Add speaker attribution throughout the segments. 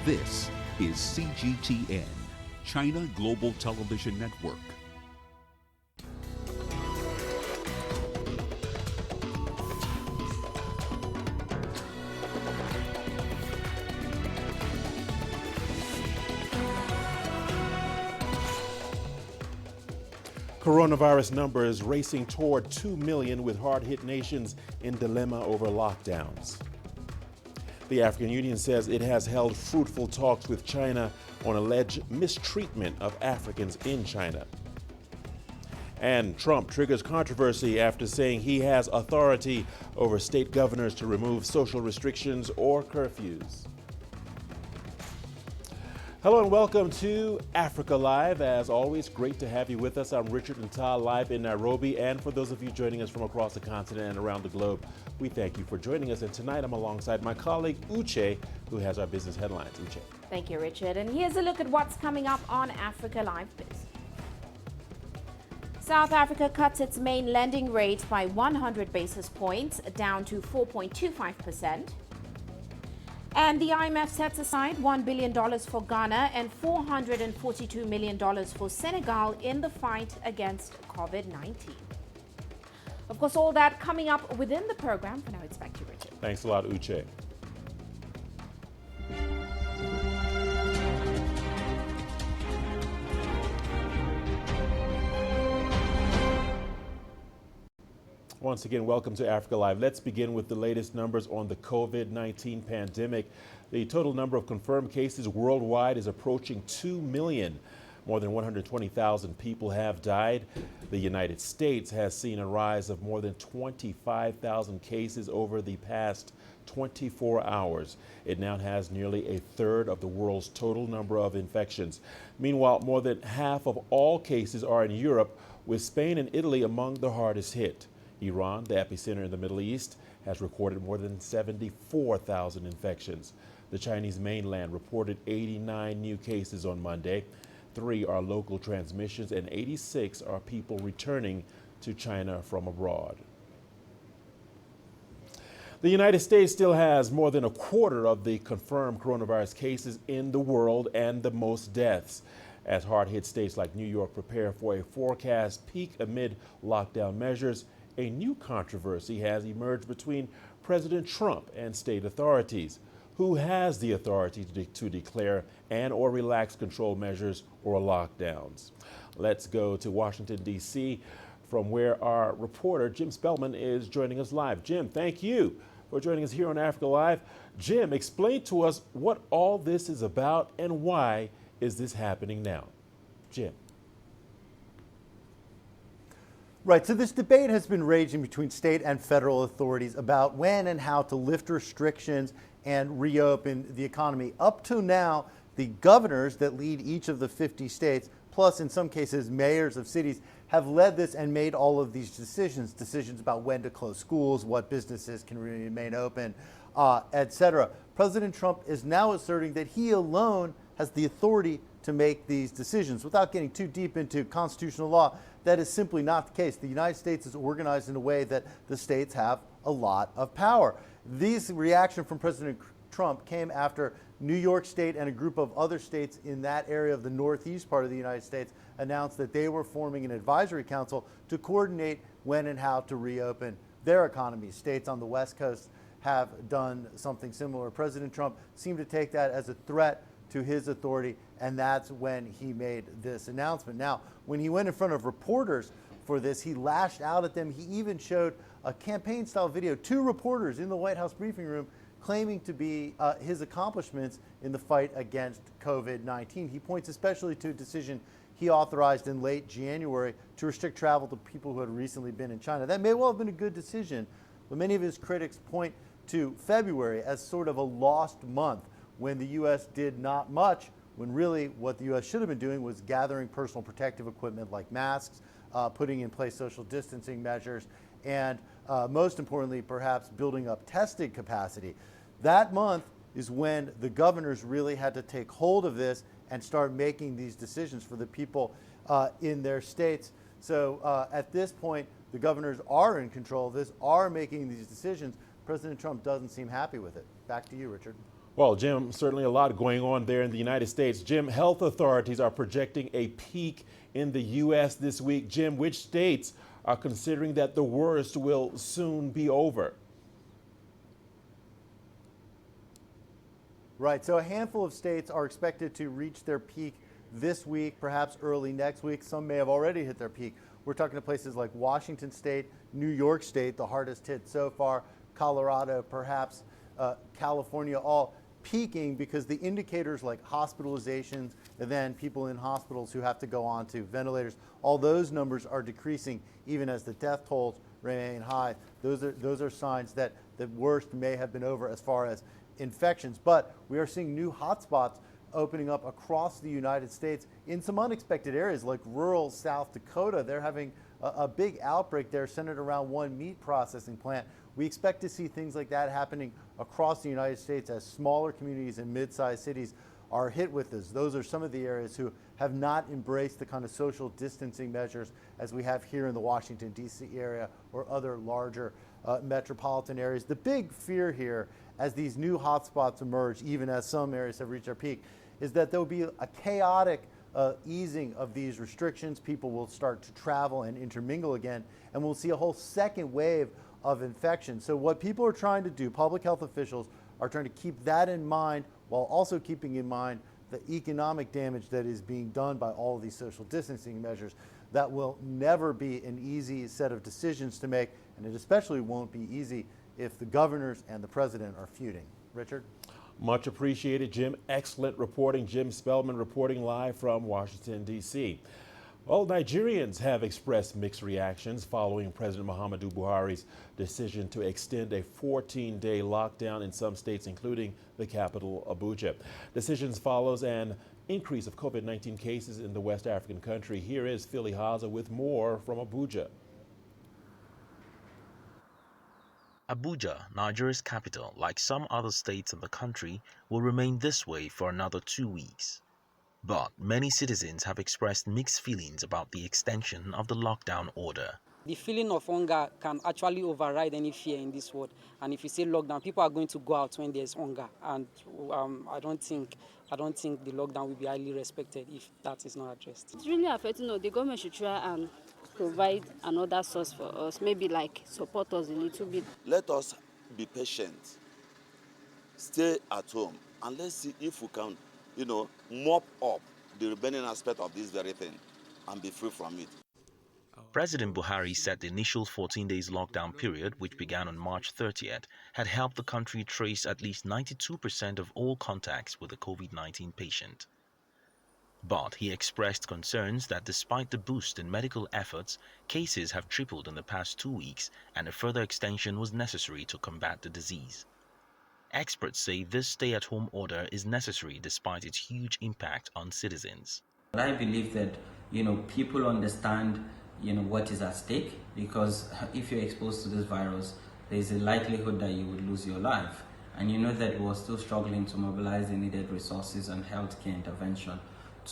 Speaker 1: This is CGTN, China Global Television Network.
Speaker 2: Coronavirus numbers racing toward 2 million with hard-hit nations in dilemma over lockdowns. The African Union says it has held fruitful talks with China on alleged mistreatment of Africans in China. And Trump triggers controversy after saying he has authority over state governors to remove social restrictions or curfews. Hello and welcome to Africa Live. As always, great to have you with us. I'm Richard Ntal, live in Nairobi. And for those of you joining us from across the continent and around the globe, we thank you for joining us. And tonight I'm alongside my colleague Uche, who has our business headlines. Uche.
Speaker 3: Thank you, Richard. And here's a look at what's coming up on Africa Live Biz. South Africa cuts its main lending rate by 100 basis points, down to 4.25%. And the IMF sets aside $1 billion for Ghana and $442 million for Senegal in the fight against COVID-19. Of course, all that coming up within the program. For now, it's back to you, Richard.
Speaker 2: Thanks a lot, Uche. Once again, welcome to Africa Live. Let's begin with the latest numbers on the COVID-19 pandemic. The total number of confirmed cases worldwide is approaching 2 million. More than 120,000 people have died. The United States has seen a rise of more than 25,000 cases over the past 24 hours. It now has nearly a third of the world's total number of infections. Meanwhile, more than half of all cases are in Europe, with Spain and Italy among the hardest hit. Iran, the epicenter in the Middle East, has recorded more than 74,000 infections. The Chinese mainland reported 89 new cases on Monday. 3 are local transmissions and 86 are people returning to China from abroad. The United States still has more than a quarter of the confirmed coronavirus cases in the world and the most deaths, as hard-hit states like New York prepare for a forecast peak amid lockdown measures. A new controversy has emerged between President Trump and state authorities. Who has the authority to declare and or relax control measures or lockdowns? Let's go to Washington, D.C., from where our reporter Jim Spellman is joining us live. Jim, thank you for joining us here on Africa Live. Jim, explain to us what all this is about and why is this happening now? Jim.
Speaker 4: Right, so this debate has been raging between state and federal authorities about when and how to lift restrictions and reopen the economy. Up to now, the governors that lead each of the 50 states, plus in some cases mayors of cities, have led this and made all of these decisions about when to close schools, what businesses can remain open, etc. President Trump is now asserting that he alone has the authority to make these decisions. Without getting too deep into constitutional law, that is simply not the case. The United States is organized in a way that the states have a lot of power. This reaction from President Trump came after New York State and a group of other states in that area of the northeast part of the United States announced that they were forming an advisory council to coordinate when and how to reopen their economies. States on the West Coast have done something similar. President Trump seemed to take that as a threat to his authority, and that's when he made this announcement. Now, when he went in front of reporters for this, he lashed out at them. He even showed a campaign-style video to reporters in the White House briefing room claiming to be his accomplishments in the fight against COVID-19. He points especially to a decision he authorized in late January to restrict travel to people who had recently been in China. That may well have been a good decision, but many of his critics point to February as sort of a lost month when the U.S. did not much, when really what the U.S. should have been doing was gathering personal protective equipment like masks, putting in place social distancing measures, and most importantly, perhaps building up testing capacity. That month is when the governors really had to take hold of this and start making these decisions for the people in their states. So at this point, the governors are in control of this, are making these decisions. President Trump doesn't seem happy with it. Back to you, Richard.
Speaker 2: Well, Jim, certainly a lot going on there in the United States. Jim, health authorities are projecting a peak in the U.S. this week. Jim, which states are considering that the worst will soon be over?
Speaker 4: Right, so a handful of states are expected to reach their peak this week, perhaps early next week. Some may have already hit their peak. We're talking to places like Washington State, New York State, the hardest hit so far, Colorado, perhaps California, all peaking because the indicators like hospitalizations and then people in hospitals who have to go on to ventilators, all those numbers are decreasing even as the death tolls remain high. Those are signs that the worst may have been over as far as infections. But we are seeing new hotspots opening up across the United States in some unexpected areas like rural South Dakota. They're having a big outbreak there centered around one meat processing plant. We expect to see things like that happening across the United States as smaller communities and mid-sized cities are hit with this. Those are some of the areas who have not embraced the kind of social distancing measures as we have here in the Washington, D.C. area or other larger metropolitan areas. The big fear here as these new hotspots emerge, even as some areas have reached their peak, is that there will be a chaotic easing of these restrictions. People will start to travel and intermingle again, and we'll see a whole second wave of infection. So what people are trying to do, public health officials are trying to keep that in mind while also keeping in mind the economic damage that is being done by all of these social distancing measures. That will never be an easy set of decisions to make, and it especially won't be easy if the governors and the president are feuding. Richard?
Speaker 2: Much appreciated, Jim. Excellent reporting. Jim Spellman reporting live from Washington, D.C. Well, Nigerians have expressed mixed reactions following President Muhammadu Buhari's decision to extend a 14-day lockdown in some states, including the capital, Abuja. Decisions follows an increase of COVID-19 cases in the West African country. Here is Philly Haza with more from Abuja.
Speaker 5: Abuja, Nigeria's capital, like some other states in the country, will remain this way for another 2 weeks. But many citizens have expressed mixed feelings about the extension of the lockdown order.
Speaker 6: The feeling of hunger can actually override any fear in this world. And if you say lockdown, people are going to go out when there's hunger. And I don't think the lockdown will be highly respected if that is not addressed.
Speaker 7: It's really affecting us. The government should try and provide another source for us, maybe like support us a little bit.
Speaker 8: Let us be patient, stay at home, and let's see if we can, mop up the remaining aspect of this very thing and be free from it.
Speaker 5: President Buhari said the initial 14 days lockdown period, which began on March 30th, had helped the country trace at least 92% of all contacts with a COVID-19 patient. But he expressed concerns that despite the boost in medical efforts, cases have tripled in the past 2 weeks and a further extension was necessary to combat the disease. Experts say this stay-at-home order is necessary despite its huge impact on citizens.
Speaker 9: I believe that, people understand, what is at stake, because if you're exposed to this virus, there's a likelihood that you would lose your life. And you know that we're still struggling to mobilize the needed resources and healthcare intervention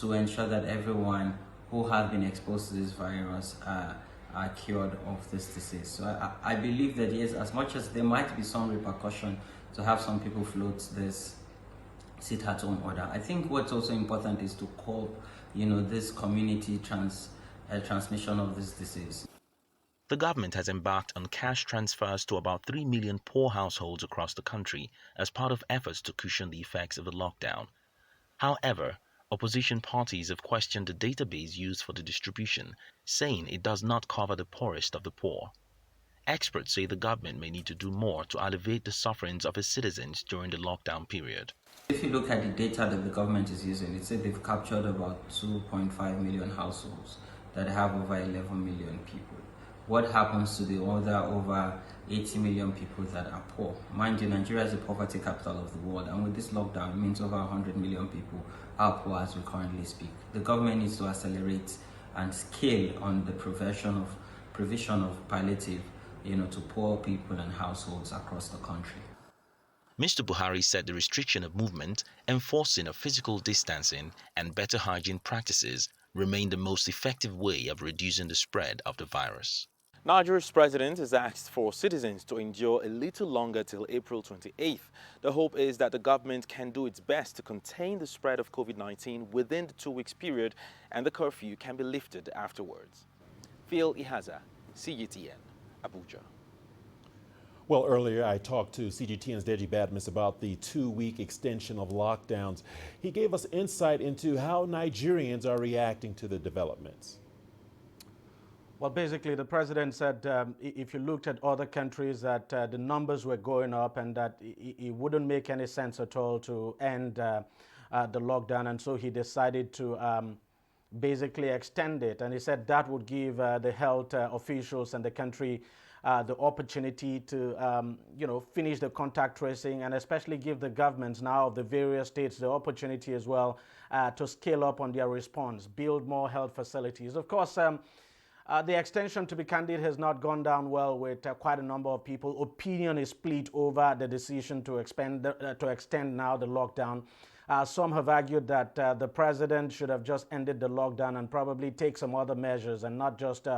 Speaker 9: to ensure that everyone who has been exposed to this virus are cured of this disease. So I believe that yes, as much as there might be some repercussion to have some people float this sit-at-home order, I think what's also important is to curb, this community transmission of this disease.
Speaker 5: The government has embarked on cash transfers to about 3 million poor households across the country as part of efforts to cushion the effects of the lockdown. However, opposition parties have questioned the database used for the distribution, saying it does not cover the poorest of the poor. Experts say the government may need to do more to alleviate the sufferings of its citizens during the lockdown period.
Speaker 9: If you look at the data that the government is using, it said they've captured about 2.5 million households that have over 11 million people. What happens to the other over 80 million people that are poor? Mind you, Nigeria is the poverty capital of the world, and with this lockdown, it means over 100 million people are poor as we currently speak. The government needs to accelerate and scale on the provision of palliative, to poor people and households across the country.
Speaker 5: Mr. Buhari said the restriction of movement, enforcing of physical distancing, and better hygiene practices remain the most effective way of reducing the spread of the virus.
Speaker 2: Nigeria's president has asked for citizens to endure a little longer till April 28th. The hope is that the government can do its best to contain the spread of COVID-19 within the 2 weeks period and the curfew can be lifted afterwards. Phil Ihaza, CGTN, Abuja. Well, earlier I talked to CGTN's Deji Badmus about the 2-week extension of lockdowns. He gave us insight into how Nigerians are reacting to the developments.
Speaker 10: Well, basically, the president said if you looked at other countries that the numbers were going up and that it wouldn't make any sense at all to end the lockdown. And so he decided to basically extend it. And he said that would give the health officials and the country the opportunity to, finish the contact tracing and especially give the governments now of the various states the opportunity as well to scale up on their response, build more health facilities. Of course, the extension, to be candid, has not gone down well with quite a number of people. Opinion is split over the decision to extend now the lockdown. Some have argued that the president should have just ended the lockdown and probably take some other measures and not just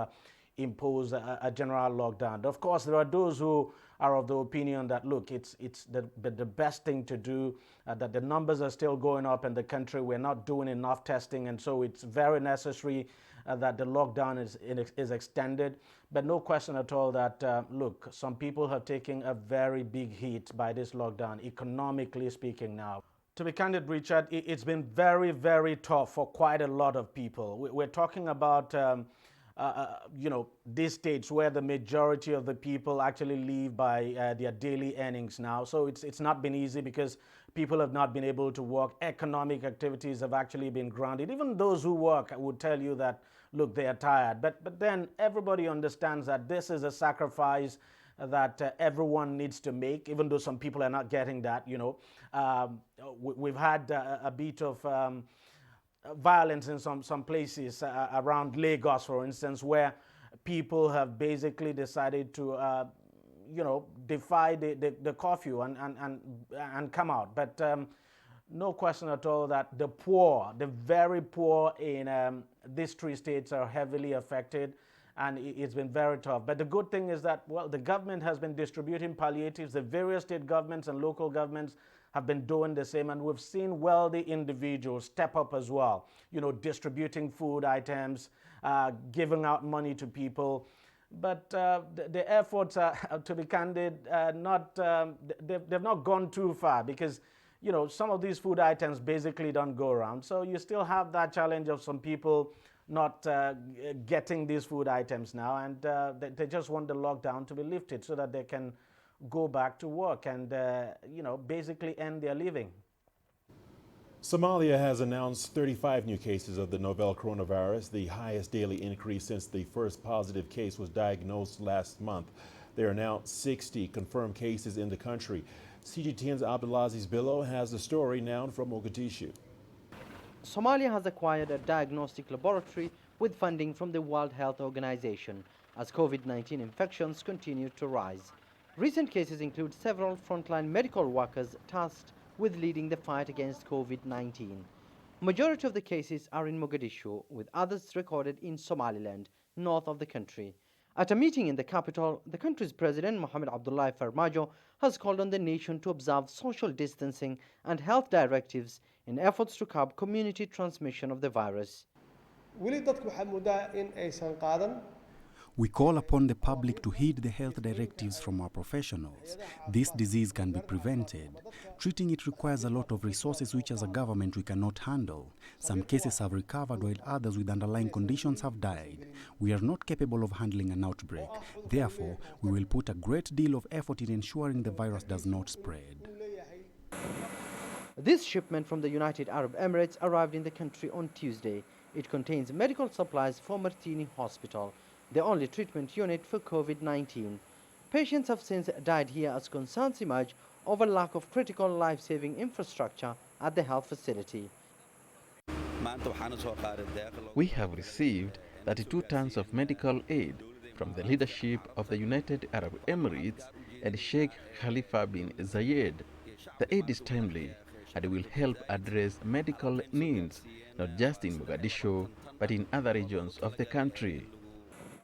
Speaker 10: impose a general lockdown. Of course, there are those who are of the opinion that, look, it's the best thing to do, that the numbers are still going up in the country. We're not doing enough testing, and so it's very necessary that the lockdown is extended. But no question at all that, look, some people have taken a very big hit by this lockdown, economically speaking now. To be candid, Richard, it's been very, very tough for quite a lot of people. We're talking about these states where the majority of the people actually live by their daily earnings now. So it's not been easy because people have not been able to work. Economic activities have actually been grounded. Even those who work would tell you that, look, they are tired. But then everybody understands that this is a sacrifice that everyone needs to make, even though some people are not getting that, We've had a bit of violence in some places around Lagos, for instance, where people have basically decided to, defy the curfew and come out. But no question at all that the poor, the very poor in these 3 states are heavily affected, and it's been very tough. But the good thing is that, well, the government has been distributing palliatives. The various state governments and local governments have been doing the same, and we've seen wealthy individuals step up as well, distributing food items, giving out money to people. But the efforts are, to be candid, they've not gone too far because, some of these food items basically don't go around. So you still have that challenge of some people not getting these food items now, and they just want the lockdown to be lifted so that they can go back to work and, basically earn their living.
Speaker 2: Somalia has announced 35 new cases of the novel coronavirus, the highest daily increase since the first positive case was diagnosed last month. There are now 60 confirmed cases in the country. CGTN's Abdulaziz Billo has the story now from Mogadishu.
Speaker 11: Somalia has acquired a diagnostic laboratory with funding from the World Health Organization as COVID-19 infections continue to rise. Recent cases include several frontline medical workers tasked with leading the fight against COVID-19. Majority of the cases are in Mogadishu, with others recorded in Somaliland, north of the country. At a meeting in the capital, the country's president, Mohamed Abdullahi Farmajo, has called on the nation to observe social distancing and health directives in efforts to curb community transmission of the virus.
Speaker 12: We call upon the public to heed the health directives from our professionals. This disease can be prevented. Treating it requires a lot of resources which as a government we cannot handle. Some cases have recovered while others with underlying conditions have died. We are not capable of handling an outbreak. Therefore, we will put a great deal of effort in ensuring the virus does not spread.
Speaker 11: This shipment from the United Arab Emirates arrived in the country on Tuesday. It contains medical supplies for Martini Hospital, the only treatment unit for COVID-19. Patients have since died here as concerns emerge over lack of critical life-saving infrastructure at the health facility.
Speaker 13: We have received 32 tons of medical aid from the leadership of the United Arab Emirates and Sheikh Khalifa bin Zayed. The aid is timely and will help address medical needs not just in Mogadishu but in other regions of the country.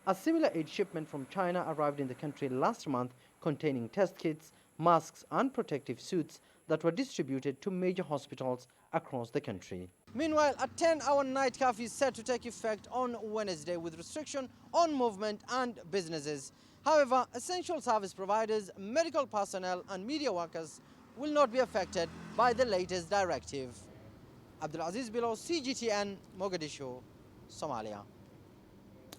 Speaker 11: A similar aid shipment from China arrived in the country last month containing test kits, masks and protective suits that were distributed to major hospitals across the country. Meanwhile, a 10-hour night curfew is set to take effect on Wednesday with restriction on movement and businesses. However, essential service providers, medical personnel and media workers will not be affected by the latest directive. Abdulaziz Bilo, CGTN, Mogadishu, Somalia.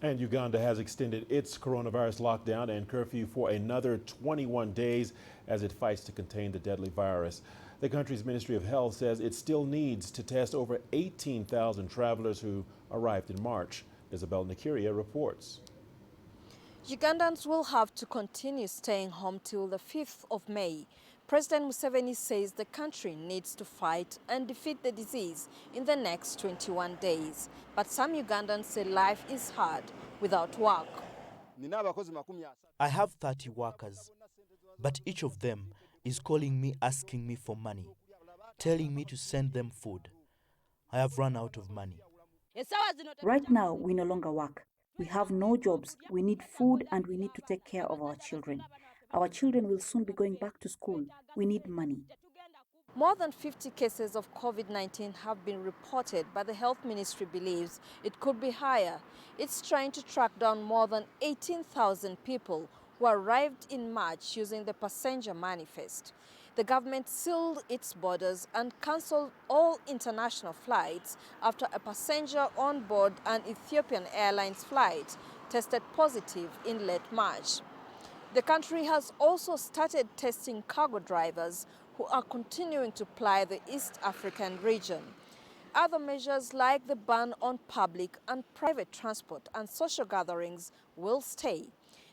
Speaker 2: And Uganda has extended its coronavirus lockdown and curfew for another 21 days as it fights to contain the deadly virus. The country's Ministry of Health says it still needs to test over 18,000 travelers who arrived in March. Isabel Nikiria reports.
Speaker 14: Ugandans will have to continue staying home till the 5th of May. President Museveni says the country needs to fight and defeat the disease in the next 21 days. But some Ugandans say life is hard without work.
Speaker 15: I have 30 workers, but each of them is calling me asking me for money, telling me to send them food. I have run out of money.
Speaker 16: Right now, we no longer work. We have no jobs. We need food and we need to take care of our children. Our children will soon be going back to school. We need money.
Speaker 14: More than 50 cases of COVID-19 have been reported, but the health ministry believes it could be higher. It's trying to track down more than 18,000 people who arrived in March using the passenger manifest. The government sealed its borders and cancelled all international flights after a passenger on board an Ethiopian Airlines flight tested positive in late March. The country has also started testing cargo drivers who are continuing to ply the East African region. Other measures like the ban on public and private transport and social gatherings will stay.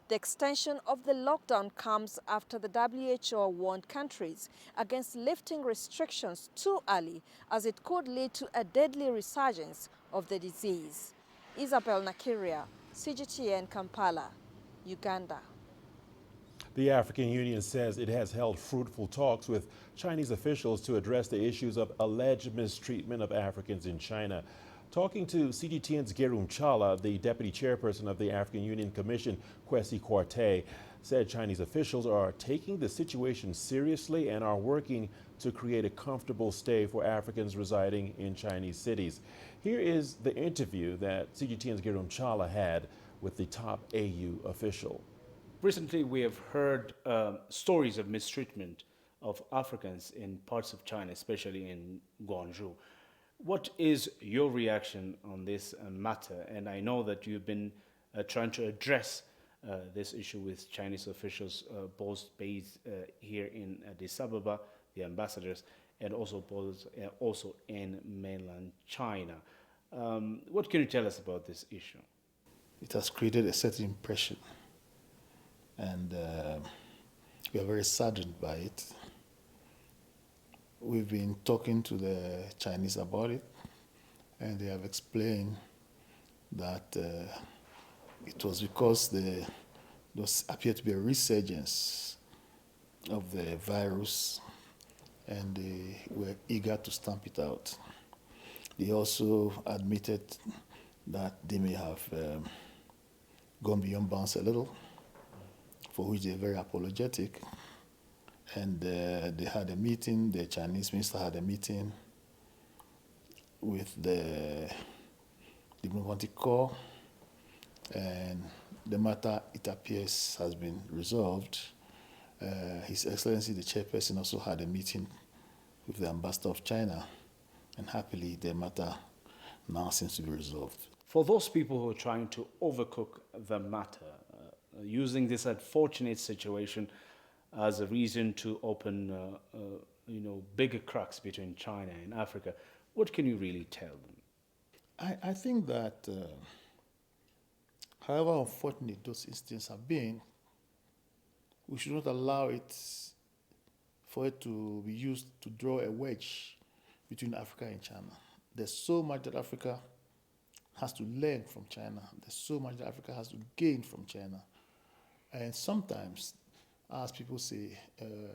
Speaker 14: The extension of the lockdown comes after the WHO warned countries against lifting restrictions too early, as it could lead to a deadly resurgence of the disease. Isabel Nakiria, CGTN, Kampala, Uganda.
Speaker 2: The African Union says it has held fruitful talks with Chinese officials to address the issues of alleged mistreatment of Africans in China. Talking to CGTN's Gerum Chala, the deputy chairperson of the African Union Commission, Kwesi Kwartey, said Chinese officials are taking the situation seriously and are working to create a comfortable stay for Africans residing in Chinese cities. Here is the interview that CGTN's Gerum Chala had with the top AU official.
Speaker 17: Recently, we have heard stories of mistreatment of Africans in parts of China, especially in Guangzhou. What is your reaction on this matter? And I know that you've been trying to address this issue with Chinese officials, both based here in Addis Ababa, the ambassadors, and also in mainland China. What can you tell us about this issue?
Speaker 18: It has created a certain impression, and we are very saddened by it. We've been talking to the Chinese about it, and they have explained that it was because there appeared to be a resurgence of the virus, and they were eager to stamp it out. They also admitted that they may have gone beyond bounds a little, for which they're very apologetic. And they had a meeting, the Chinese minister had a meeting with the diplomatic corps, and the matter, it appears, has been resolved. His Excellency, the chairperson, also had a meeting with the ambassador of China, and happily the matter now seems to be resolved.
Speaker 17: For those people who are trying to overcook the matter, using this unfortunate situation as a reason to open, bigger cracks between China and Africa, what can you really tell them?
Speaker 18: I think that, however unfortunate those incidents have been, we should not allow it for it to be used to draw a wedge between Africa and China. There's so much that Africa has to learn from China. There's so much that Africa has to gain from China. And sometimes, as people say,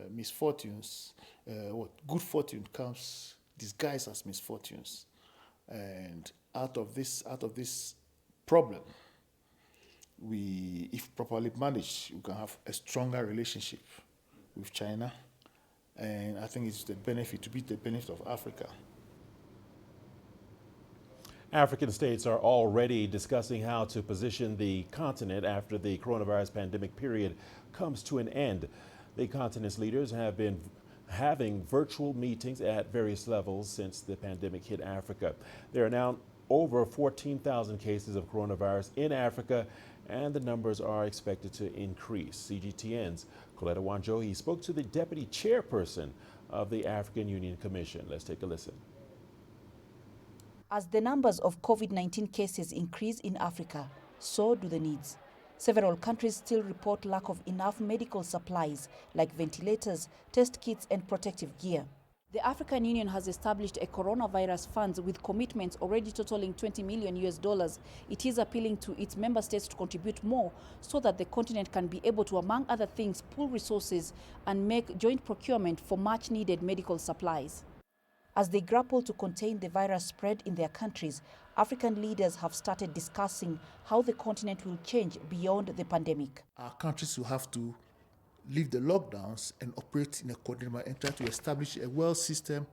Speaker 18: misfortunes, good fortune comes disguised as misfortunes. And out of this problem, if properly managed, we can have a stronger relationship with China. And I think it's the benefit of Africa.
Speaker 2: African states are already discussing how to position the continent after the coronavirus pandemic period comes to an end. The continent's leaders have been having virtual meetings at various levels since the pandemic hit Africa. There are now over 14,000 cases of coronavirus in Africa, and the numbers are expected to increase. CGTN's Coletta Wanjohi spoke to the deputy chairperson of the African Union Commission. Let's take a listen.
Speaker 16: As the numbers of COVID-19 cases increase in Africa, so do the needs. Several countries still report lack of enough medical supplies like ventilators, test kits and protective gear. The African Union has established a coronavirus fund with commitments already totaling $20 million. It is appealing to its member states to contribute more so that the continent can be able to, among other things, pool resources and make joint procurement for much needed medical supplies. As they grapple to contain the virus spread in their countries, African leaders have started discussing how the continent will change beyond the pandemic.
Speaker 18: Our countries will have to leave the lockdowns and operate in a coordinated manner and try to establish a world system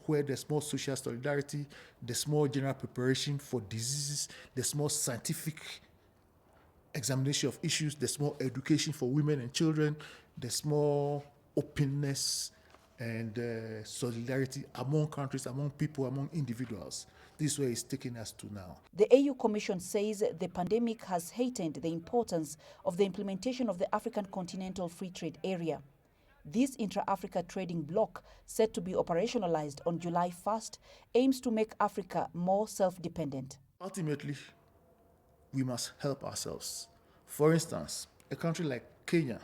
Speaker 18: where there's more social solidarity, there's more general preparation for diseases, there's more scientific examination of issues, there's more education for women and children, there's more openness and solidarity among countries, among people, among individuals. This is where it's taking us to now.
Speaker 16: The AU Commission says the pandemic has heightened the importance of the implementation of the African Continental Free Trade Area. This intra-Africa trading bloc, set to be operationalized on July 1st, aims to make Africa more self-dependent.
Speaker 18: Ultimately, we must help ourselves. For instance, a country like Kenya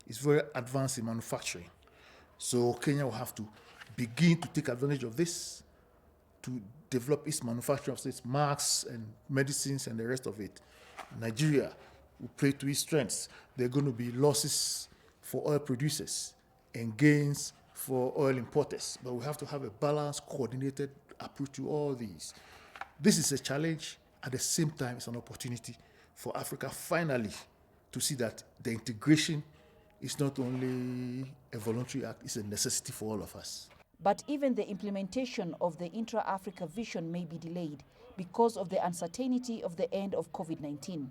Speaker 18: is very advanced in manufacturing. So Kenya will have to begin to take advantage of this to develop its manufacturing of its masks and medicines and the rest of it. Nigeria will play to its strengths. There are going to be losses for oil producers and gains for oil importers. But we have to have a balanced, coordinated approach to all these. This is a challenge. At the same time, it's an opportunity for Africa finally to see that the integration is not only a voluntary act, it's a necessity for all of us.
Speaker 16: But even the implementation of the intra-Africa vision may be delayed because of the uncertainty of the end of COVID-19.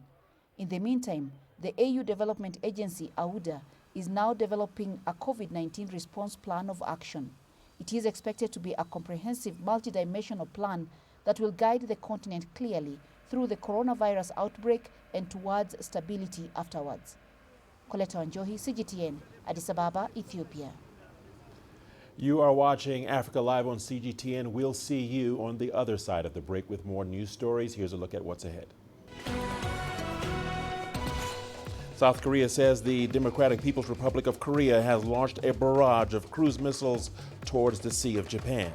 Speaker 16: In the meantime, the AU Development Agency, AUDA, is now developing a COVID-19 response plan of action. It is expected to be a comprehensive, multidimensional plan that will guide the continent clearly through the coronavirus outbreak and towards stability afterwards. Coletta Wanjohi, CGTN, Addis Ababa, Ethiopia.
Speaker 2: You are watching Africa Live on CGTN. We'll see you on the other side of the break with more news stories. Here's a look at what's ahead. South Korea says the Democratic People's Republic of Korea has launched a barrage of cruise missiles towards the Sea of Japan.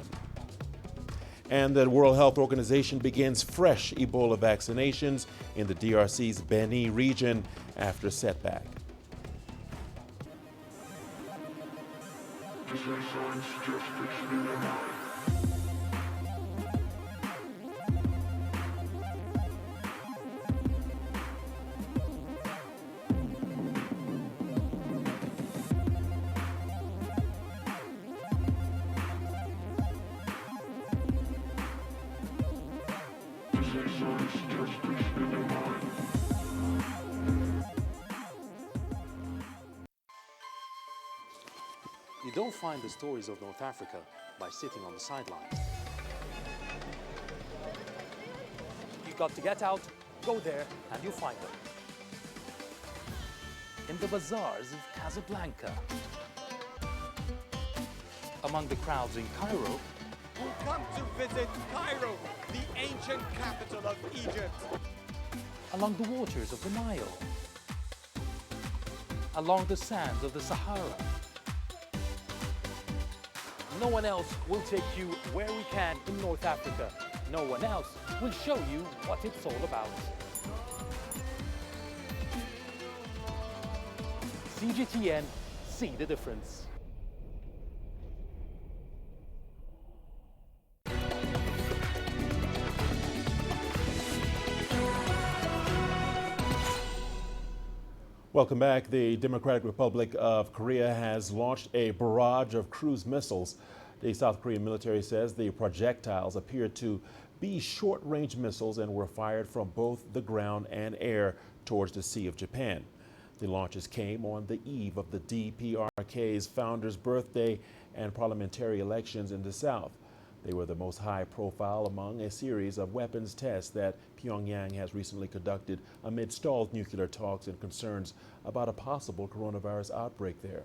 Speaker 2: And the World Health Organization begins fresh Ebola vaccinations in the DRC's Beni region after a setback.
Speaker 19: You don't find the stories of North Africa by sitting on the sidelines. You've got to get out, go there, and you'll find them. In the bazaars of Casablanca, among the crowds in Cairo,
Speaker 20: who come to visit Cairo, the ancient capital of Egypt.
Speaker 19: Along the waters of the Nile, along the sands of the Sahara. No one else will take you where we can in North Africa. No one else will show you what it's all about. CGTN, see the difference.
Speaker 2: Welcome back. The Democratic Republic of Korea has launched a barrage of cruise missiles. The South Korean military says the projectiles appear to be short-range missiles and were fired from both the ground and air towards the Sea of Japan. The launches came on the eve of the DPRK's founder's birthday and parliamentary elections in the South. They were the most high profile among a series of weapons tests that Pyongyang has recently conducted amid stalled nuclear talks and concerns about a possible coronavirus outbreak there.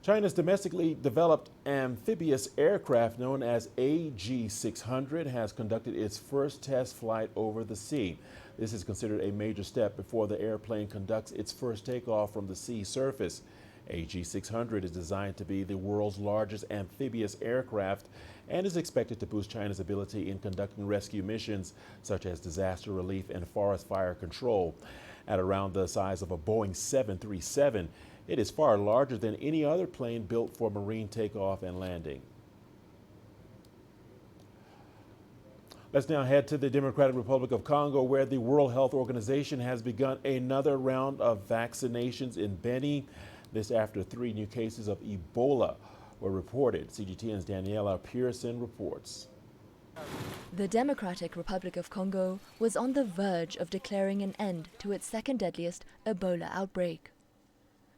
Speaker 2: China's domestically developed amphibious aircraft known as AG-600 has conducted its first test flight over the sea. This is considered a major step before the airplane conducts its first takeoff from the sea surface. AG-600 is designed to be the world's largest amphibious aircraft and is expected to boost China's ability in conducting rescue missions such as disaster relief and forest fire control. At around the size of a Boeing 737, it is far larger than any other plane built for marine takeoff and landing. Let's now head to the Democratic Republic of Congo, where the World Health Organization has begun another round of vaccinations in Beni. This after 3 new cases of Ebola were reported. CGTN's Daniela Pearson reports.
Speaker 21: The Democratic Republic of Congo was on the verge of declaring an end to its second deadliest Ebola outbreak.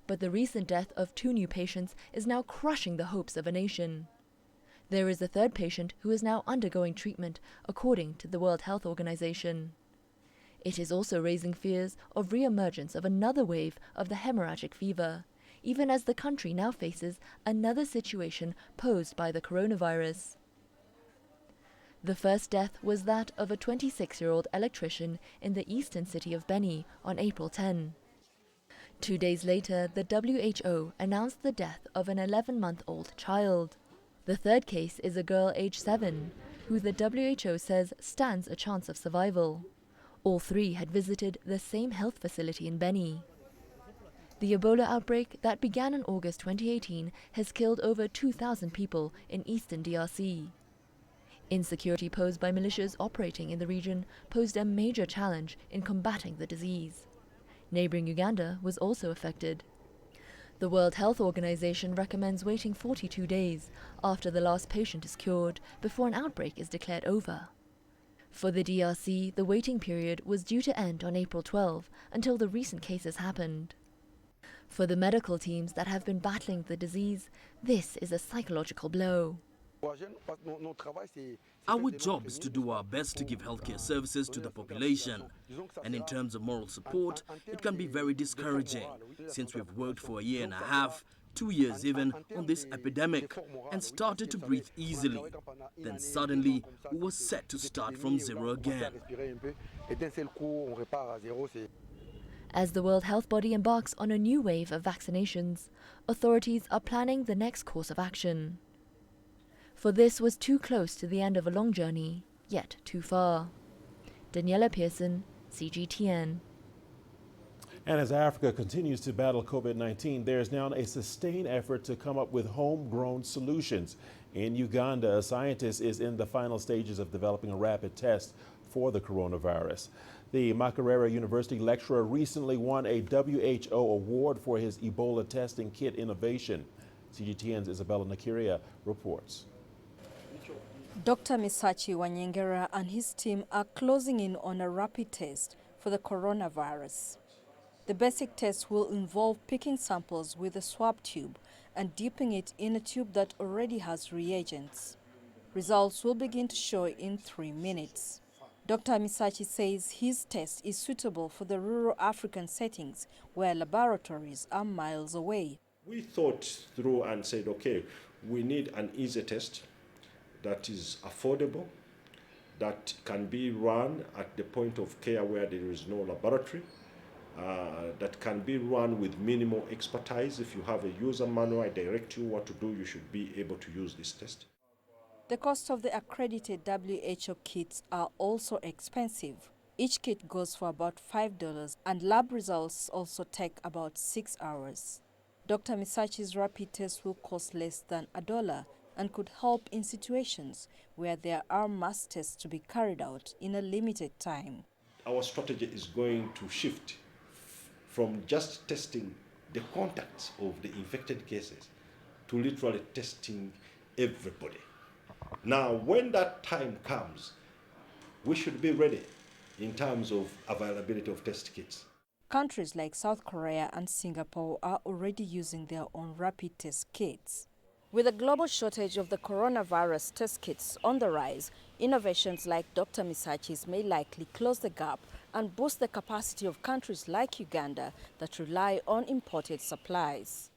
Speaker 21: But the recent death of 2 new patients is now crushing the hopes of a nation. There is a 3rd patient who is now undergoing treatment, according to the World Health Organization. It is also raising fears of re-emergence of another wave of the hemorrhagic fever, even as the country now faces another situation posed by the coronavirus. The first death was that of a 26-year-old electrician in the eastern city of Beni on April 10. 2 days later, the WHO announced the death of an 11-month-old child. The 3rd case is a girl aged 7, who the WHO says stands a chance of survival. All 3 had visited the same health facility in Beni. The Ebola outbreak that began in August 2018 has killed over 2,000 people in eastern DRC. Insecurity posed by militias operating in the region posed a major challenge in combating the disease. Neighboring Uganda was also affected. The World Health Organization recommends waiting 42 days after the last patient is cured before an outbreak is declared over. For the DRC, the waiting period was due to end on April 12 until the recent cases happened. For the medical teams that have been battling the disease, this is a psychological blow.
Speaker 22: Our job is to do our best to give healthcare services to the population. And in terms of moral support, it can be very discouraging, since we've worked for a year and a half, 2 years even, on this epidemic and started to breathe easily. Then suddenly, we were set to start from zero again.
Speaker 21: As the World Health Body embarks on a new wave of vaccinations, authorities are planning the next course of action. For this was too close to the end of a long journey, yet too far. Daniela Pearson, CGTN.
Speaker 2: And as Africa continues to battle COVID-19, there is now a sustained effort to come up with homegrown solutions. In Uganda, a scientist is in the final stages of developing a rapid test for the coronavirus. The Makerere University lecturer recently won a WHO award for his Ebola testing kit innovation. CGTN's Isabella Nakiria reports.
Speaker 14: Dr. Misachi Wanyengera and his team are closing in on a rapid test for the coronavirus. The basic test will involve picking samples with a swab tube and dipping it in a tube that already has reagents. Results will begin to show in 3 minutes. Dr. Misachi says his test is suitable for the rural African settings where laboratories are miles away.
Speaker 23: We thought through and said, okay, we need an easy test that is affordable, that can be run at the point of care where there is no laboratory, that can be run with minimal expertise. If you have a user manual, I direct you what to do, you should be able to use this test.
Speaker 14: The cost of the accredited WHO kits are also expensive. Each kit goes for about $5 and lab results also take about 6 hours. Dr. Misachi's rapid test will cost less than $1 and could help in situations where there are mass tests to be carried out in a limited time.
Speaker 23: Our strategy is going to shift from just testing the contacts of the infected cases to literally testing everybody. Now, when that time comes, we should be ready in terms of availability of test kits.
Speaker 14: Countries like South Korea and Singapore are already using their own rapid test kits. With a global shortage of the coronavirus test kits on the rise, innovations like Dr. Misachi's may likely close the gap and boost the capacity of countries like Uganda that rely on imported supplies.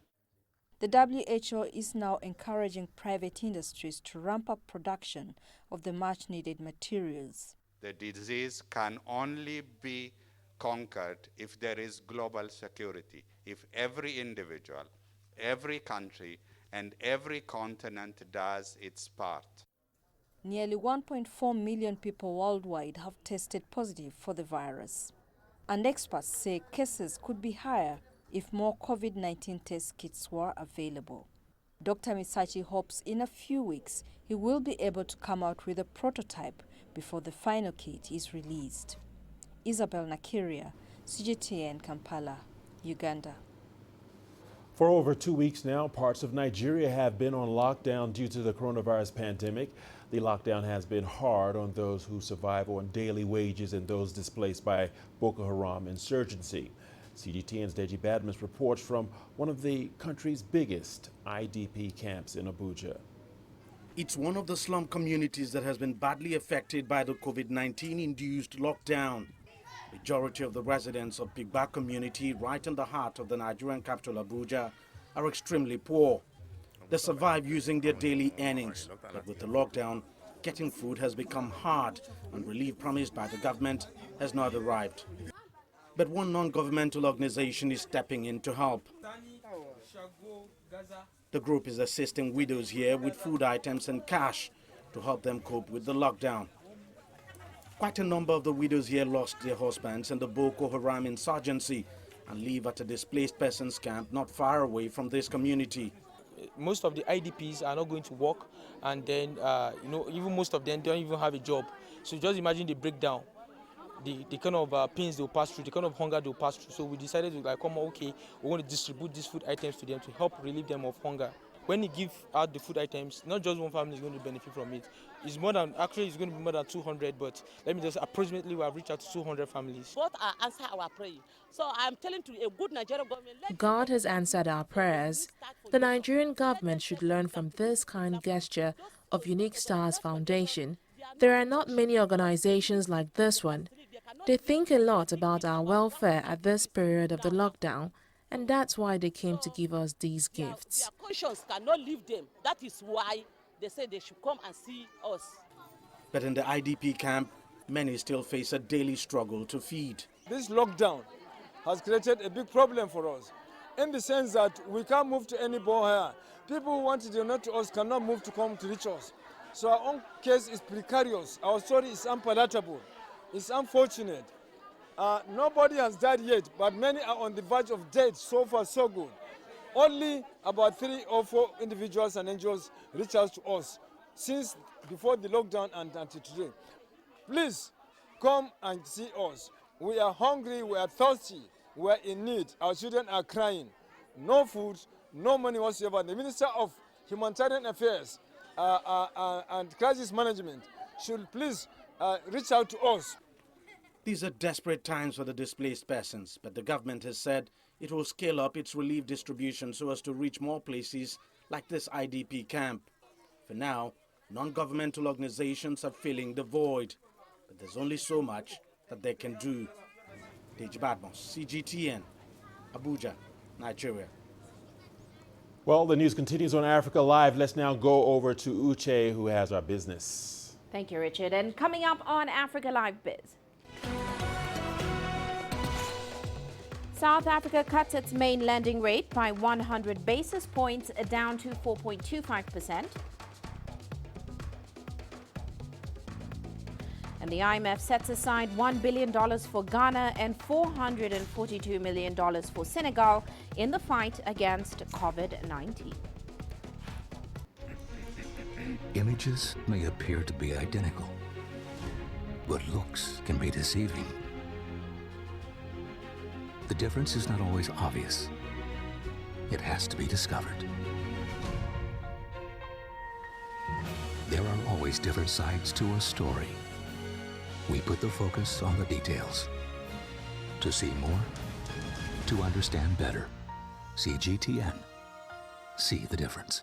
Speaker 14: The WHO is now encouraging private industries to ramp up production of the much-needed materials.
Speaker 1: The disease can only be conquered if there is global security, if every individual, every country, and every continent does its part.
Speaker 14: Nearly 1.4 million people worldwide have tested positive for the virus. And experts say cases could be higher if more COVID-19 test kits were available. Dr. Misachi hopes in a few weeks he will be able to come out with a prototype before the final kit is released. Isabel Nakiria, CGTN, Kampala, Uganda.
Speaker 2: For over 2 weeks now, parts of Nigeria have been on lockdown due to the coronavirus pandemic. The lockdown has been hard on those who survive on daily wages and those displaced by Boko Haram insurgency. CGTN's Deji Badmus reports from one of the country's biggest IDP camps in Abuja.
Speaker 10: It's one of the slum communities that has been badly affected by the COVID-19 induced lockdown. Majority of the residents of Pigba community, right in the heart of the Nigerian capital Abuja, are extremely poor. They survive using their daily earnings, but with the lockdown, getting food has become hard and relief promised by the government has not arrived. But one non-governmental organization is stepping in to help. The group is assisting widows here with food items and cash to help them cope with the lockdown. Quite a number of the widows here lost their husbands in the Boko Haram insurgency and live at a displaced persons camp not far away from this community.
Speaker 3: Most of the IDPs are not going to work, and then even most of them don't even have a job. So just imagine the breakdown, the kind of pains they'll pass through, the kind of hunger they'll pass through. So we decided to come on, okay, we want to distribute these food items to them to help relieve them of hunger. When you give out the food items, not just one family is going to benefit from it. It's going to be more than 200, but let me just approximately we have reached out to 200 families.
Speaker 4: God answer our prayer. So I'm telling to a good Nigerian government.
Speaker 24: God has answered our prayers. The Nigerian government should learn from this kind gesture of Unique Stars Foundation. There are not many organizations like this one. They think a lot about our welfare at this period of the lockdown, and that's why they came to give us these gifts.
Speaker 4: Their conscience cannot leave them. That is why they say they should come and see us.
Speaker 10: But in the IDP camp, many still face a daily struggle to feed.
Speaker 25: This lockdown has created a big problem for us, in the sense that we can't move to any here. People who want to donate to us cannot move to come to reach us. So our own case is precarious. Our story is unpalatable. It's unfortunate. Nobody has died yet, but many are on the verge of death. So far, so good. Only about 3 or 4 individuals and NGOs reach out to us since before the lockdown and until today. Please come and see us. We are hungry, we are thirsty, we are in need. Our children are crying. No food, no money whatsoever. The Minister of Humanitarian Affairs and Crisis Management should please reach out to us.
Speaker 10: These are desperate times for the displaced persons, but the government has said it will scale up its relief distribution so as to reach more places like this IDP camp. For now, non-governmental organizations are filling the void, but there's only so much that they can do. Deji Badmus, CGTN, Abuja, Nigeria.
Speaker 2: Well, the news continues on Africa Live. Let's now go over to Uche, who has our business.
Speaker 26: Thank you, Richard. And coming up on Africa Live Biz. South Africa cuts its main lending rate by 100 basis points down to 4.25%. And the IMF sets aside $1 billion for Ghana and $442 million for Senegal in the fight against COVID-19.
Speaker 27: Images may appear to be identical, but looks can be deceiving. The difference is not always obvious. It has to be discovered. There are always different sides to a story. We put the focus on the details. To see more, to understand better. See GTN. See the difference.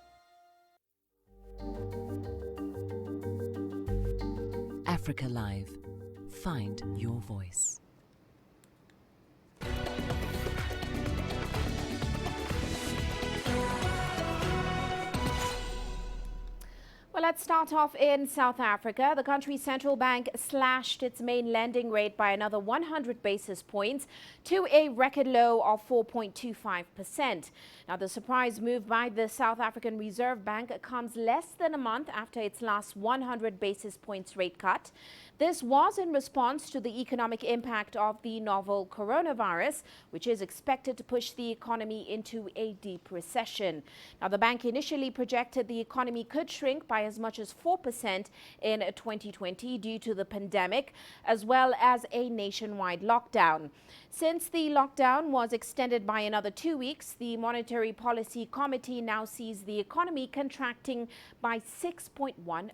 Speaker 5: Africa Live. Find your voice.
Speaker 26: Well, let's start off in South Africa. The country's central bank slashed its main lending rate by another 100 basis points to a record low of 4.25%. Now, the surprise move by the South African Reserve Bank comes less than a month after its last 100 basis points rate cut. This was in response to the economic impact of the novel coronavirus, which is expected to push the economy into a deep recession. Now, the bank initially projected the economy could shrink by as much as 4% in 2020 due to the pandemic, as well as a nationwide lockdown. Since the lockdown was extended by another 2 weeks, the Monetary Policy Committee now sees the economy contracting by 6.1%.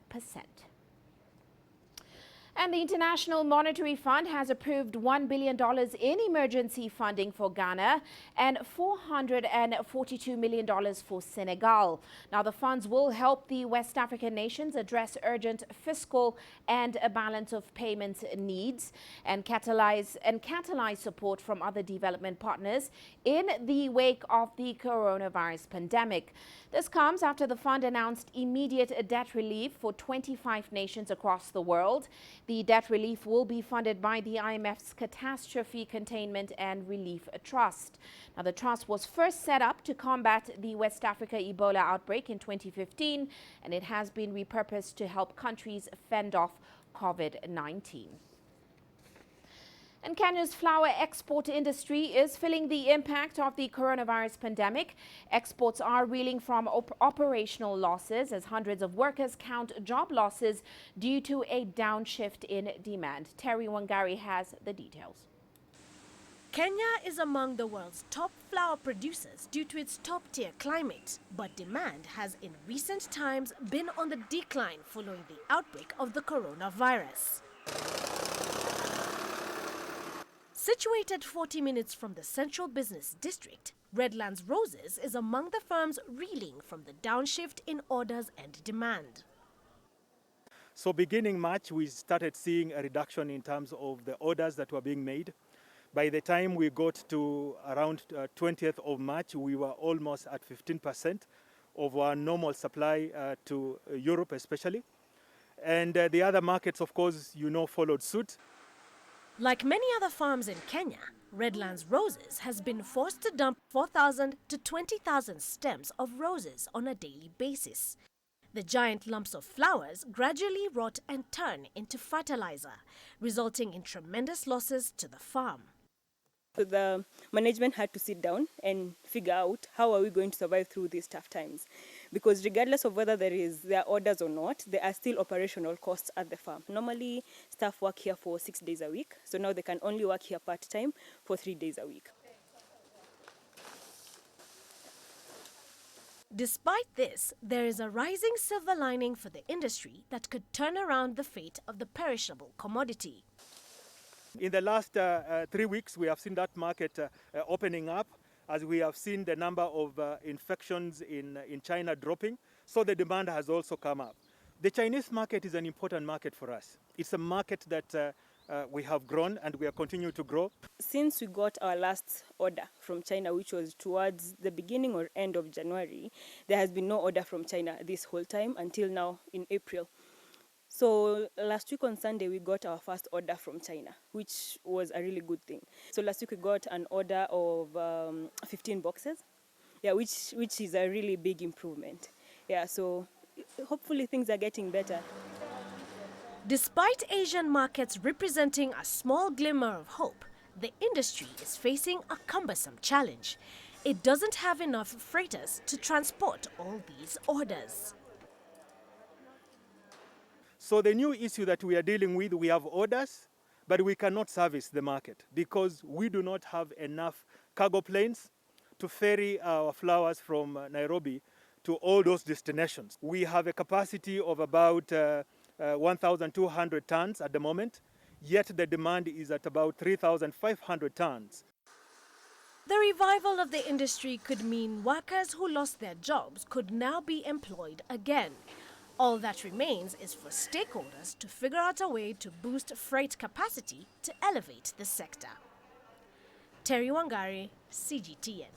Speaker 26: And the International Monetary Fund has approved $1 billion in emergency funding for Ghana and $442 million for Senegal. Now, the funds will help the West African nations address urgent fiscal and a balance of payments needs and catalyze support from other development partners in the wake of the coronavirus pandemic. This comes after the fund announced immediate debt relief for 25 nations across the world. The debt relief will be funded by the IMF's Catastrophe Containment and Relief Trust. Now, the trust was first set up to combat the West Africa Ebola outbreak in 2015, and it has been repurposed to help countries fend off COVID-19. And Kenya's flour export industry is feeling the impact of the coronavirus pandemic. Exports are reeling from operational losses as hundreds of workers count job losses due to a downshift in demand. Terry Wangari has the details.
Speaker 6: Kenya is among the world's top flour producers due to its top-tier climate, but demand has in recent times been on the decline following the outbreak of the coronavirus. Situated 40 minutes from the central business district, Redlands Roses is among the firms reeling from the downshift in orders and demand.
Speaker 7: So beginning March, we started seeing a reduction in terms of the orders that were being made. By the time we got to around 20th of March, we were almost at 15% of our normal supply to Europe especially. And the other markets, of course, followed suit.
Speaker 6: Like many other farms in Kenya, Redlands Roses has been forced to dump 4,000 to 20,000 stems of roses on a daily basis. The giant lumps of flowers gradually rot and turn into fertilizer, resulting in tremendous losses to the farm.
Speaker 8: The management had to sit down and figure out how are we going to survive through these tough times. Because regardless of whether there are orders or not, there are still operational costs at the farm. Normally, staff work here for 6 days a week, so now they can only work here part-time for 3 days a week.
Speaker 6: Despite this, there is a rising silver lining for the industry that could turn around the fate of the perishable commodity.
Speaker 7: In the last 3 weeks, we have seen that market opening up, as we have seen the number of infections in China dropping, so the demand has also come up. The Chinese market is an important market for us. It's a market that we have grown and we are continuing to grow.
Speaker 8: Since we got our last order from China, which was towards the beginning or end of January, there has been no order from China this whole time until now in April. So last week on Sunday, we got our first order from China, which was a really good thing. So last week we got an order of 15 boxes, which is a really big improvement. So hopefully things are getting better.
Speaker 6: Despite Asian markets representing a small glimmer of hope, the industry is facing a cumbersome challenge. It doesn't have enough freighters to transport all these orders.
Speaker 7: So the new issue that we are dealing with, we have orders, but we cannot service the market because we do not have enough cargo planes to ferry our flowers from Nairobi to all those destinations. We have a capacity of about 1,200 tons at the moment, yet the demand is at about 3,500 tons.
Speaker 6: The revival of the industry could mean workers who lost their jobs could now be employed again. All that remains is for stakeholders to figure out a way to boost freight capacity to elevate the sector. Terry Wangari, CGTN.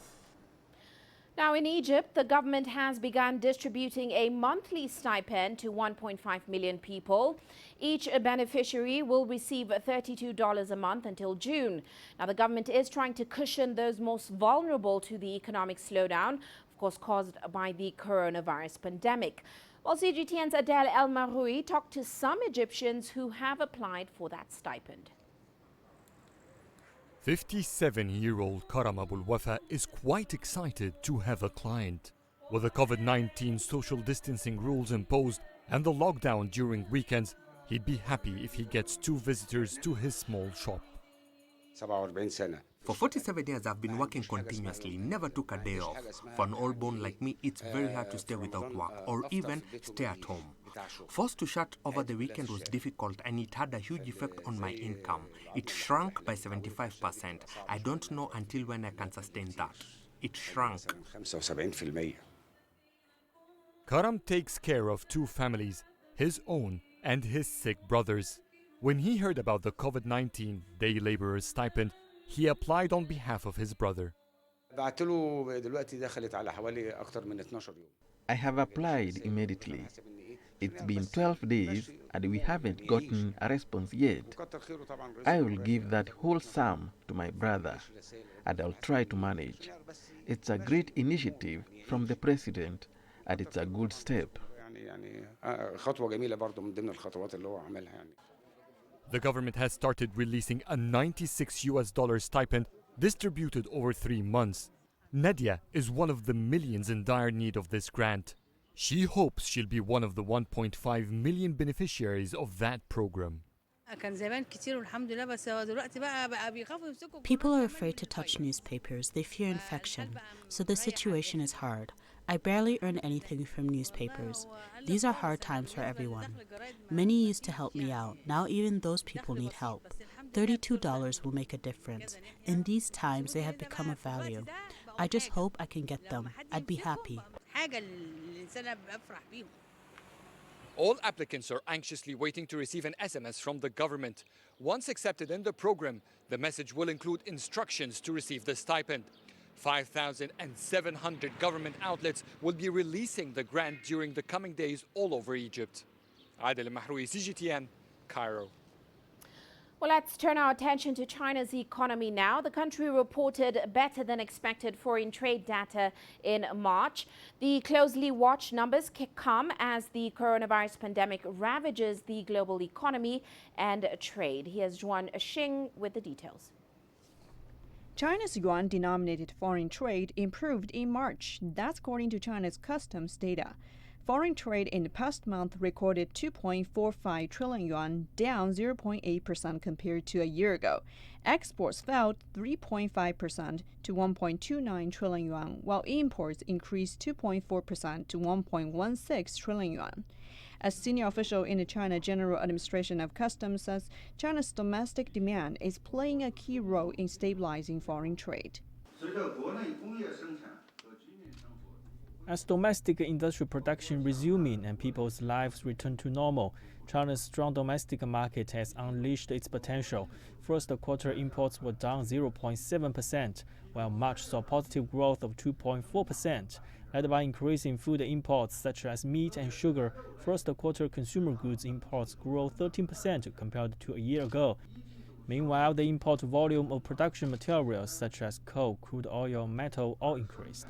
Speaker 26: Now in Egypt, the government has begun distributing a monthly stipend to 1.5 million people. Each beneficiary will receive $32 a month until June. Now the government is trying to cushion those most vulnerable to the economic slowdown, of course caused by the coronavirus pandemic. Well, CGTN's Adel El Maroui talked to some Egyptians who have applied for that stipend.
Speaker 9: 57-year-old Karam Abul Wafa is quite excited to have a client. With the COVID-19 social distancing rules imposed and the lockdown during weekends, he'd be happy if he gets 2 visitors to his small shop.
Speaker 11: For 47 years, I've been working continuously, never took a day off. For an old bone like me, it's very hard to stay without work or even stay at home. Forced to shut over the weekend was difficult and it had a huge effect on my income. It shrunk by 75%. I don't know until when I can sustain that. It shrunk.
Speaker 9: Karam takes care of 2 families, his own and his sick brothers. When he heard about the COVID-19 day laborer's stipend, he applied on behalf of his brother.
Speaker 12: I have applied immediately. It's been 12 days and we haven't gotten a response yet. I will give that whole sum to my brother and I'll try to manage. It's a great initiative from the president and it's a good step.
Speaker 9: The government has started releasing a $96 stipend distributed over 3 months. Nadia is one of the millions in dire need of this grant. She hopes she'll be one of the 1.5 million beneficiaries of that program.
Speaker 13: People are afraid to touch newspapers. They fear infection. So the situation is hard. I barely earn anything from newspapers. These are hard times for everyone. Many used to help me out. Now even those people need help. $32 will make a difference. In these times, they have become of value. I just hope I can get them. I'd be happy.
Speaker 15: All applicants are anxiously waiting to receive an SMS from the government. Once accepted in the program, the message will include instructions to receive the stipend. 5,700 government outlets will be releasing the grant during the coming days all over Egypt. Adel Mahroui, CGTN, Cairo.
Speaker 26: Well, let's turn our attention to China's economy now. The country reported better than expected foreign trade data in March. The closely watched numbers come as the coronavirus pandemic ravages the global economy and trade. Here's Juan Xing with the details.
Speaker 17: China's yuan-denominated foreign trade improved in March. That's according to China's customs data. Foreign trade in the past month recorded 2.45 trillion yuan, down 0.8% compared to a year ago. Exports fell 3.5% to 1.29 trillion yuan, while imports increased 2.4% to 1.16 trillion yuan. A senior official in the China General Administration of Customs says China's domestic demand is playing a key role in stabilizing foreign trade.
Speaker 18: As domestic industrial production resuming and people's lives return to normal, China's strong domestic market has unleashed its potential. First quarter imports were down 0.7%, while March saw positive growth of 2.4%. Led by increasing food imports such as meat and sugar, first quarter consumer goods imports grew 13% compared to a year ago. Meanwhile, the import volume of production materials such as coal, crude oil, and metal all increased.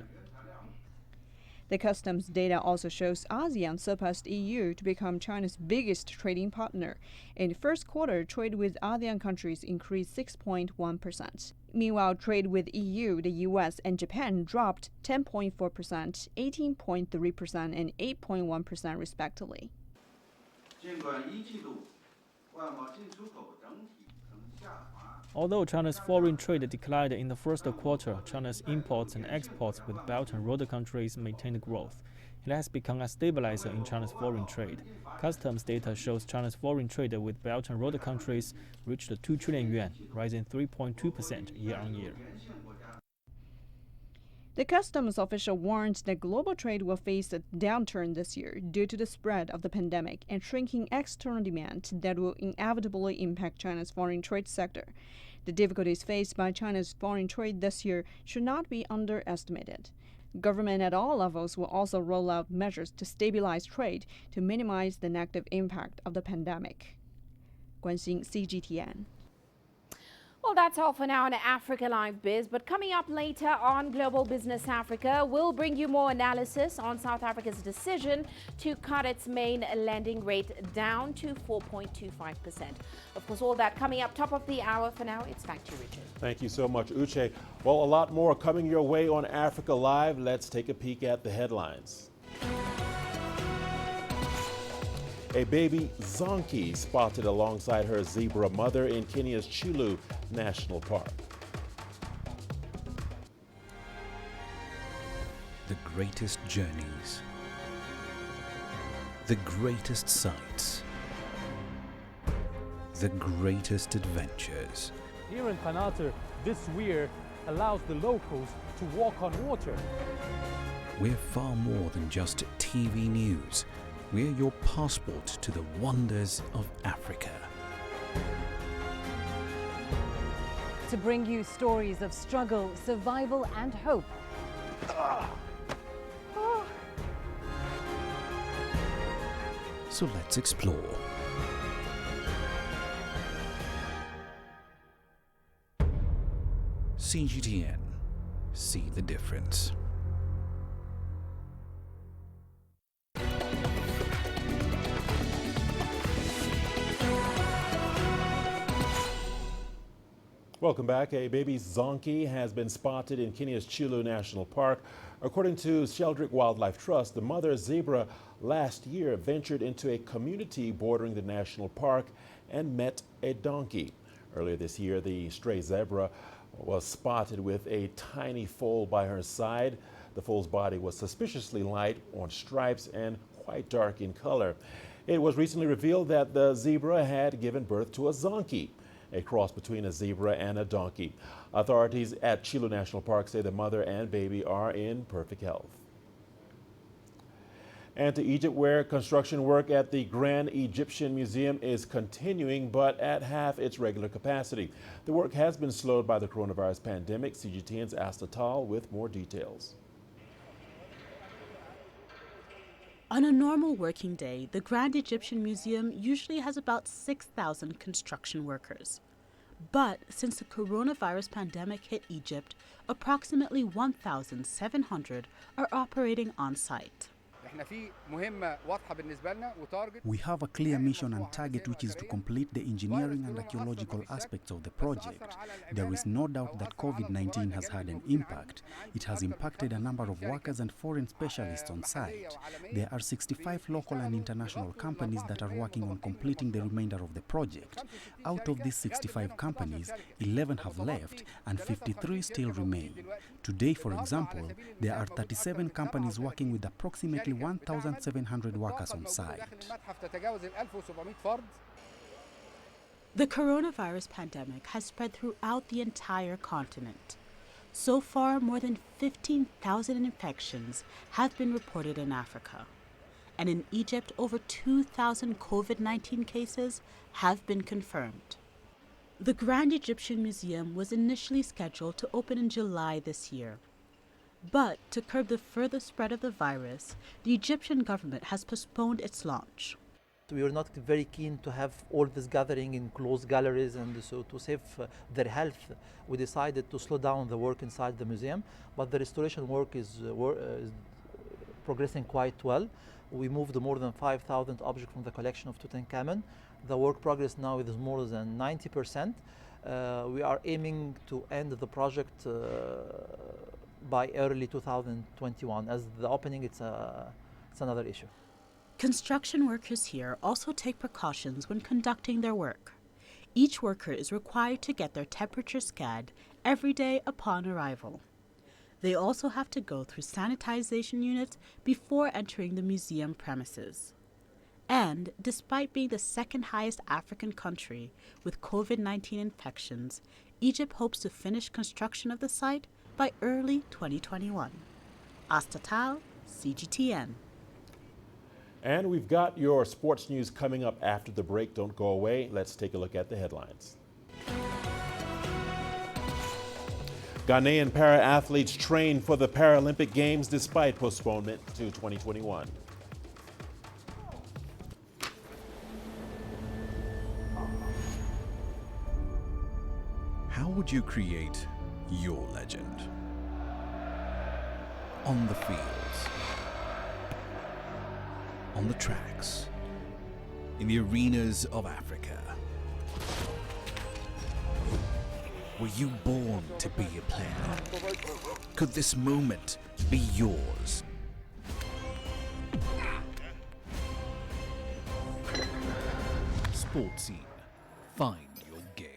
Speaker 17: The customs data also shows ASEAN surpassed EU to become China's biggest trading partner. In the first quarter, trade with ASEAN countries increased 6.1%. Meanwhile, trade with EU, the US, and Japan dropped 10.4%, 18.3%, and 8.1% respectively.
Speaker 18: Although China's foreign trade declined in the first quarter, China's imports and exports with Belt and Road countries maintained growth. It has become a stabilizer in China's foreign trade. Customs data shows China's foreign trade with Belt and Road countries reached 2 trillion yuan, rising 3.2% year-on-year.
Speaker 17: The customs official warns that global trade will face a downturn this year due to the spread of the pandemic and shrinking external demand that will inevitably impact China's foreign trade sector. The difficulties faced by China's foreign trade this year should not be underestimated. Government at all levels will also roll out measures to stabilize trade to minimize the negative impact of the pandemic. Guanxing, CGTN.
Speaker 26: Well, that's all for now on Africa Live Biz. But coming up later on Global Business Africa, we'll bring you more analysis on South Africa's decision to cut its main lending rate down to 4.25%. Of course, all that coming up top of the hour. For now, it's back to you, Richard.
Speaker 2: Thank you so much, Uche. Well, a lot more coming your way on Africa Live. Let's take a peek at the headlines. A baby zonki spotted alongside her zebra mother in Kenya's Chulu National Park.
Speaker 1: The greatest journeys, the greatest sights, the greatest adventures.
Speaker 16: Here in Kanata, this weir allows the locals to walk on water.
Speaker 1: We're far more than just TV news. We're your passport to the wonders of Africa.
Speaker 19: To bring you stories of struggle, survival and hope.
Speaker 1: So let's explore. CGTN. See the difference.
Speaker 2: Welcome back. A baby zonki has been spotted in Kenya's Chulu National Park. According to Sheldrick Wildlife Trust, the mother zebra last year ventured into a community bordering the national park and met a donkey. Earlier this year, the stray zebra was spotted with a tiny foal by her side. The foal's body was suspiciously light on stripes and quite dark in color. It was recently revealed that the zebra had given birth to a zonki, a cross between a zebra and a donkey. Authorities at Chilo National Park say the mother and baby are in perfect health. And to Egypt, where construction work at the Grand Egyptian Museum is continuing, but at half its regular capacity. The work has been slowed by the coronavirus pandemic. CGTN's Asta Tal with more details.
Speaker 13: On a normal working day, the Grand Egyptian Museum usually has about 6,000 construction workers. But since the coronavirus pandemic hit Egypt, approximately 1,700 are operating on site.
Speaker 20: We have a clear mission and target, which is to complete the engineering and archaeological aspects of the project. There is no doubt that COVID-19 has had an impact. It has impacted a number of workers and foreign specialists on site. There are 65 local and international companies that are working on completing the remainder of the project. Out of these 65 companies, 11 have left and 53 still remain. Today, for example, there are 37 companies working with approximately 1,700 workers on site.
Speaker 13: The coronavirus pandemic has spread throughout the entire continent. So far, more than 15,000 infections have been reported in Africa. And in Egypt, over 2,000 COVID-19 cases have been confirmed. The Grand Egyptian Museum was initially scheduled to open in July this year. But to curb the further spread of the virus, the Egyptian government has postponed its launch.
Speaker 21: We were not very keen to have all this gathering in closed galleries, and so to save their health, we decided to slow down the work inside the museum. But the restoration work is progressing quite well. We moved more than 5,000 objects from the collection of Tutankhamun. The work progress now is more than 90%. We are aiming to end the project by early 2021. As the opening, it's another issue.
Speaker 13: Construction workers here also take precautions when conducting their work. Each worker is required to get their temperature scanned every day upon arrival. They also have to go through sanitization units before entering the museum premises. And despite being the second highest African country with COVID-19 infections, Egypt hopes to finish construction of the site by early 2021. Astatal, CGTN.
Speaker 2: And we've got your sports news coming up after the break. Don't go away. Let's take a look at the headlines. Ghanaian para-athletes train for the Paralympic Games despite postponement to 2021.
Speaker 1: How would you create your legend? On the fields, on the tracks, in the arenas of Africa. Were you born to be a player? Could this moment be yours? Sports Scene. Find your game.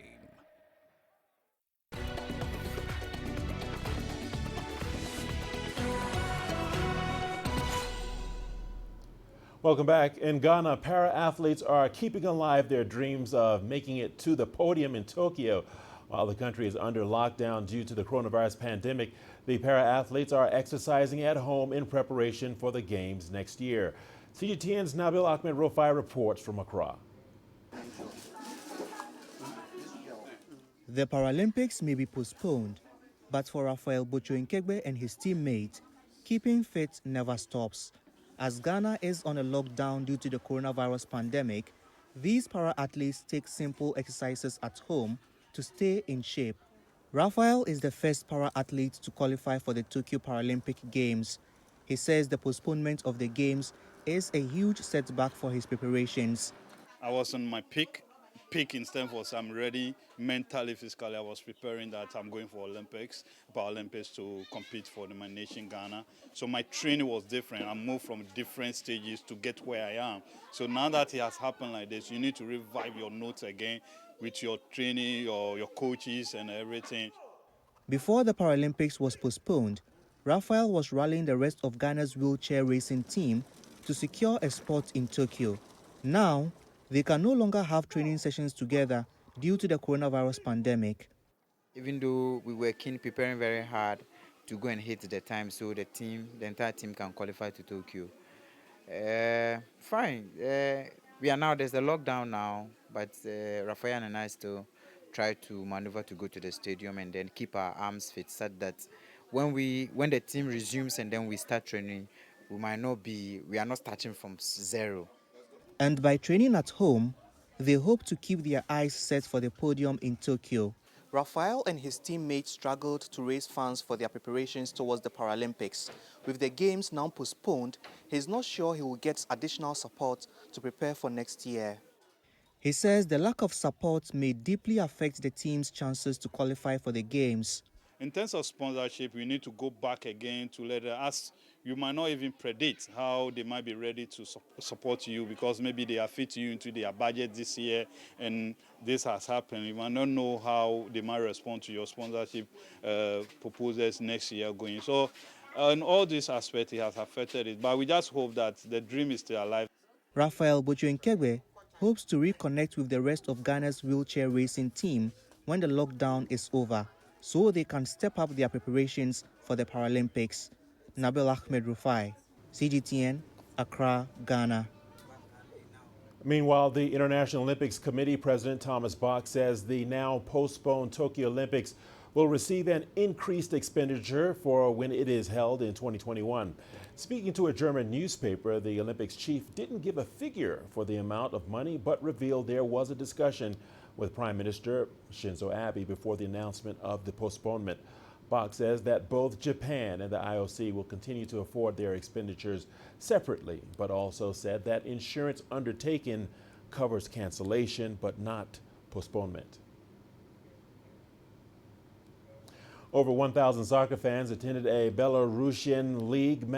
Speaker 2: Welcome back. In Ghana, para-athletes are keeping alive their dreams of making it to the podium in Tokyo. While the country is under lockdown due to the coronavirus pandemic, the para-athletes are exercising at home in preparation for the Games next year. CGTN's Nabil Ahmed Rofai reports from Accra.
Speaker 3: The Paralympics may be postponed, but for Raphael Bocho-Nkegbe and his teammates, keeping fit never stops. As Ghana is on a lockdown due to the coronavirus pandemic, these para-athletes take simple exercises at home to stay in shape. Raphael is the first para-athlete to qualify for the Tokyo Paralympic Games. He says the postponement of the Games is a huge setback for his preparations.
Speaker 4: I was on my peak in Stanford, so I'm ready mentally, physically. I was preparing that I'm going for Paralympics to compete for my nation, Ghana. So my training was different. I moved from different stages to get where I am. So now that it has happened like this, you need to revive your notes again with your training, your coaches and everything.
Speaker 3: Before the Paralympics was postponed, Raphael was rallying the rest of Ghana's wheelchair racing team to secure a spot in Tokyo. Now, they can no longer have training sessions together due to the coronavirus pandemic.
Speaker 14: Even though we were preparing very hard to go and hit the time so the entire team can qualify to Tokyo. Fine. We are now, there's a lockdown now, but Raphael and I still try to maneuver to go to the stadium and then keep our arms fit so that when the team resumes and then we start training, we are not starting from zero.
Speaker 3: And by training at home, they hope to keep their eyes set for the podium in Tokyo. Raphael and his teammates struggled to raise funds for their preparations towards the Paralympics. With the Games now postponed, he's not sure he will get additional support to prepare for next year. He says the lack of support may deeply affect the team's chances to qualify for the Games.
Speaker 4: In terms of sponsorship, we need to go back again to let us. You might not even predict how they might be ready to support you because maybe they have fit you into their budget this year and this has happened. You might not know how they might respond to your sponsorship proposals next year going. So in all these aspects, it has affected it. But we just hope that the dream is still alive.
Speaker 3: Raphael Bocho-Nkegbe hopes to reconnect with the rest of Ghana's wheelchair racing team when the lockdown is over, so they can step up their preparations for the Paralympics. Nabil Ahmed Rufai, CGTN, Accra, Ghana.
Speaker 2: Meanwhile, the International Olympics Committee President Thomas Bach says the now postponed Tokyo Olympics will receive an increased expenditure for when it is held in 2021. Speaking to a German newspaper, the Olympics chief didn't give a figure for the amount of money, but revealed there was a discussion with Prime Minister Shinzo Abe before the announcement of the postponement. Bach says that both Japan and the IOC will continue to afford their expenditures separately, but also said that insurance undertaken covers cancellation but not postponement. Over 1,000 soccer fans attended a Belarusian league match